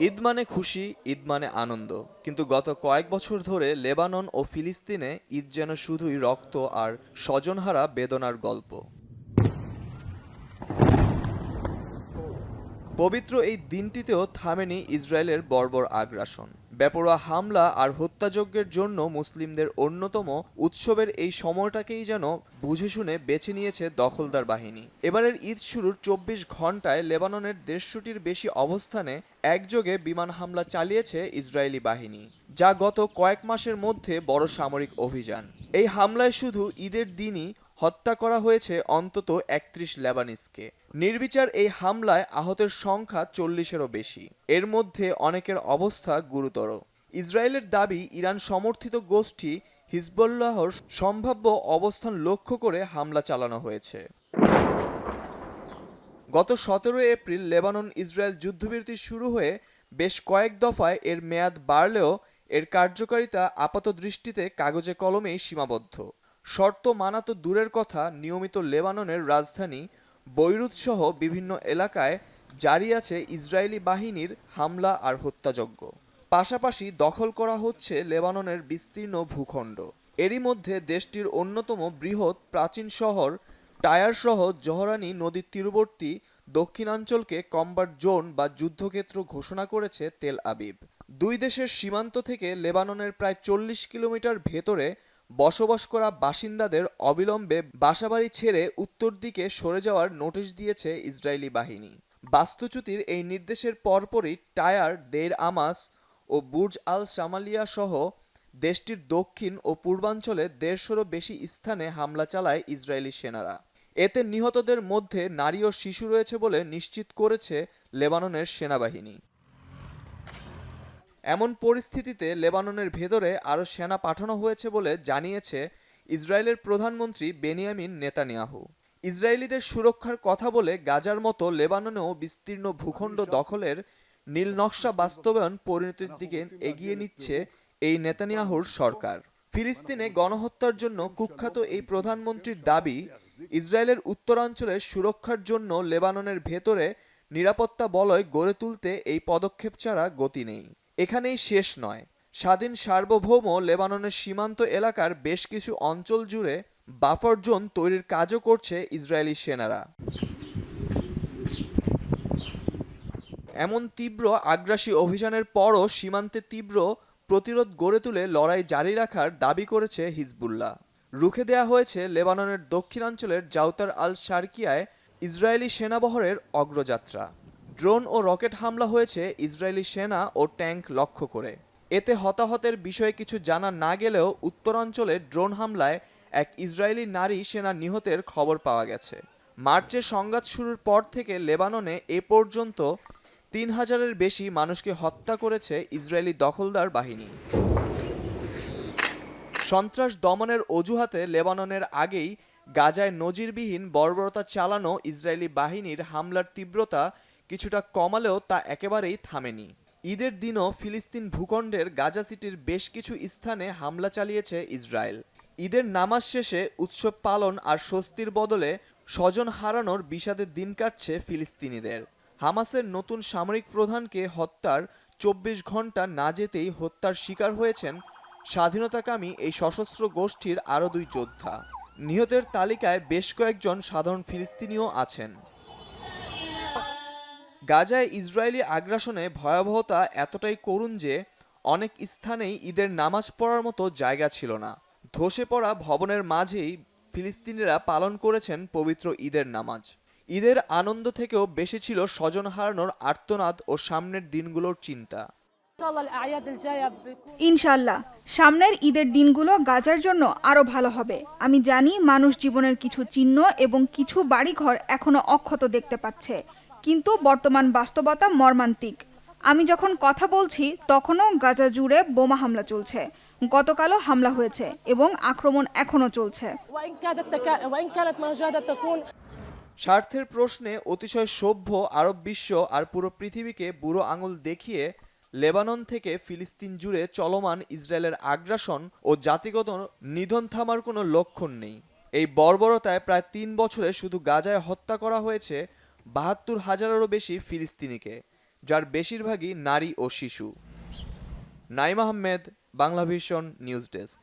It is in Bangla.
ঈদ মানে খুশি, ঈদ মানে আনন্দ। কিন্তু গত কয়েক বছর ধরে লেবানন ও ফিলিস্তিনে ঈদ যেন শুধুই রক্ত আর স্বজনহারা বেদনার গল্প। পবিত্র এই দিনটিতেও থামেনি ইসরায়েলের বর্বর আগ্রাসন। বেপরোয়া হামলা আর হত্যাযজ্ঞের জন্য মুসলিমদের অন্যতম উৎসবের এই সময়টাকেই যেন বুঝে শুনে বেছে নিয়েছে দখলদার বাহিনী। এবারের ঈদ শুরুর ২৪ ঘন্টায় লেবাননের ১৫০টির বেশি অবস্থানে একযোগে বিমান হামলা চালিয়েছে ইসরায়েলি বাহিনী, যা গত কয়েক মাসের মধ্যে বড় সামরিক অভিযান। এই হামলায় শুধু ঈদের দিনই হত্যা করা হয়েছে অন্তত ৩১ লেবানিজকে। নির্বিচার এই হামলায় আহতের সংখ্যা ৪০-এরও বেশি। এর মধ্যে অনেকের অবস্থা গুরুতর। ইসরায়েলের দাবি, ইরান সমর্থিত গোষ্ঠী হিজবুল্লাহর সম্ভাব্য অবস্থান লক্ষ্য করে হামলা চালানো হয়েছে। গত ১৭ এপ্রিল লেবানন ইসরায়েল যুদ্ধবিরতি শুরু হয়ে বেশ কয়েক দফায় এর মেয়াদ বাড়লেও এর কার্যকারিতা আপাতদৃষ্টিতে কাগজে কলমেই সীমাবদ্ধ। শর্ত মানা তো দূরের কথা, নিয়মিত লেবাননের রাজধানী বৈরুত সহ বিভিন্ন এলাকায় জারি আছে ইসরায়েলি বাহিনীর হামলা আর হত্যাযজ্ঞ। পাশাপাশি দখল করা হচ্ছে লেবাননের বিস্তীর্ণ ভূখণ্ড। এরই মধ্যে দেশটির অন্যতম বৃহৎ প্রাচীন শহর টায়ার সহ জহরানি নদীর তীরবর্তী দক্ষিণাঞ্চলকে কমব্যাট জোন বা যুদ্ধক্ষেত্র ঘোষণা করেছে তেল আবিব। দুই দেশের সীমান্ত থেকে লেবাননের প্রায় ৪০ কিলোমিটার ভেতরে বসবাস করা বাসিন্দাদের অবিলম্বে বাসাবাড়ি ছেড়ে উত্তর দিকে সরে যাওয়ার নোটিশ দিয়েছে ইসরায়েলি বাহিনী। বাস্তুচ্যুতির এই নির্দেশের পরপরই টায়ার, দেইর আমাস ও বুর্জ আল শামালিয়া সহ দেশটির দক্ষিণ ও পূর্বাঞ্চলে ১৫০-রও বেশি স্থানে হামলা চালায় ইসরায়েলি সেনারা। এতে নিহতদের মধ্যে নারী ও শিশু রয়েছে বলে নিশ্চিত করেছে লেবাননের সেনাবাহিনী। এমন পরিস্থিতিতে লেবাননের ভেতরে আরও সেনা পাঠানো হয়েছে বলে জানিয়েছে ইসরায়েলের প্রধানমন্ত্রী বেনিয়ামিন নেতানিয়াহু। ইসরায়েলিদের সুরক্ষার কথা বলে গাজার মতো লেবাননেও বিস্তীর্ণ ভূখণ্ড দখলের নীল নকশা বাস্তবায়ন পরিণতির দিকে এগিয়ে নিচ্ছে এই নেতানিয়াহুর সরকার। ফিলিস্তিনে গণহত্যার জন্য কুখ্যাত এই প্রধানমন্ত্রীর দাবি, ইসরায়েলের উত্তরাঞ্চলের সুরক্ষার জন্য লেবাননের ভেতরে নিরাপত্তা বলয় গড়ে তুলতে এই পদক্ষেপ ছাড়া গতি নেই। এখানেই শেষ নয়। স্বাধীন সার্বভৌম লেবাননের সীমান্ত এলাকার বেশ কিছু অঞ্চল জুড়ে বাফার জোন তৈরির কাজও করছে ইসরায়েলি সেনারা। এমন তীব্র আগ্রাসী অভিযানের পরও সীমান্তে তীব্র প্রতিরোধ গড়ে তুলে লড়াই জারি রাখার দাবি করেছে হিজবুল্লাহ। রুখে দেয়া হয়েছে লেবাননের দক্ষিণাঞ্চলের জাউতার আল শারকিয়ায় ইসরায়েলি সেনাবহরের অগ্রযাত্রা। ড্রোন ও রকেট হামলা হয়েছে ইসরায়েলি সেনা ও ট্যাঙ্ক লক্ষ্য করে। এতে হতাহতের বিষয়ে কিছু জানা না গেলেও উত্তরাঞ্চলে ড্রোন হামলায় এক ইসরায়েলি নারী সেনা নিহতের খবর পাওয়া গেছে। মার্চে সংঘাত শুরুর পর থেকে লেবাননে এ পর্যন্ত ৩,০০০-এর বেশি মানুষকে হত্যা করেছে ইসরায়েলি দখলদার বাহিনী। সন্ত্রাস দমনের অজুহাতে লেবাননের আগেই গাজায় নজিরবিহীন বর্বরতা চালানো ইসরায়েলি বাহিনীর হামলার তীব্রতা কিছুটা কমালেও তা একেবারেই থামেনি। ঈদের দিনও ফিলিস্তিন ভূখণ্ডের গাজা সিটির বেশ কিছু স্থানে হামলা চালিয়েছে ইসরায়েল। ঈদের নামাজ শেষে উৎসব পালন আর স্বস্তির বদলে স্বজন হারানোর বিষাদের দিন কাটছে ফিলিস্তিনিদের। হামাসের নতুন সামরিক প্রধানকে হত্যার ২৪ ঘন্টা না যেতেই হত্যার শিকার হয়েছেন স্বাধীনতাকামী এই সশস্ত্র গোষ্ঠীর আরও ২ যোদ্ধা। নিহতের তালিকায় বেশ কয়েকজন সাধারণ ফিলিস্তিনিও আছেন। গাজায় ইসরায়েলি আগ্রাসনে ভয়াবহতা এতটাই করুণ যে অনেক স্থানেই ঈদের নামাজ পড়ার মতো জায়গা ছিল না। ধসে পড়া ভবনের মাঝেই ফিলিস্তিনিরা পালন করেছেন পবিত্র ঈদের নামাজ। ঈদের আনন্দ থেকেও বেশি ছিল স্বজন হারানোর আর্তনাদ ও সামনের দিনগুলোর চিন্তা। ইনশাল্লাহ সামনের ঈদের দিনগুলো গাজার জন্য আরো ভালো হবে। আমি জানি মানুষ জীবনের কিছু চিহ্ন এবং কিছু বাড়িঘর এখনো অক্ষত দেখতে পাচ্ছে, কিন্তু বর্তমান বাস্তবতা মর্মান্তিক। আমি যখন কথা বলছি তখনও গাজা জুড়ে বোমা হামলা চলছে। গতকালও হামলা হয়েছে এবং আক্রমণ এখনো চলছে। স্বার্থের প্রশ্নে অতিশয় সভ্য আরব বিশ্ব আর পুরো পৃথিবীকে বুড়ো আঙুল দেখিয়ে লেবানন থেকে ফিলিস্তিন জুড়ে চলমান ইসরায়েলের আগ্রাসন ও জাতিগত নিধন থামার কোনো লক্ষণ নেই। এই বর্বরতায় প্রায় ৩ বছরে শুধু গাজায় হত্যা করা হয়েছে ৭২,০০০-এরও বেশি ফিলিস্তিনিকে, যার বেশিরভাগই নারী ও শিশু। Naim Ahmed, Banglavision news desk.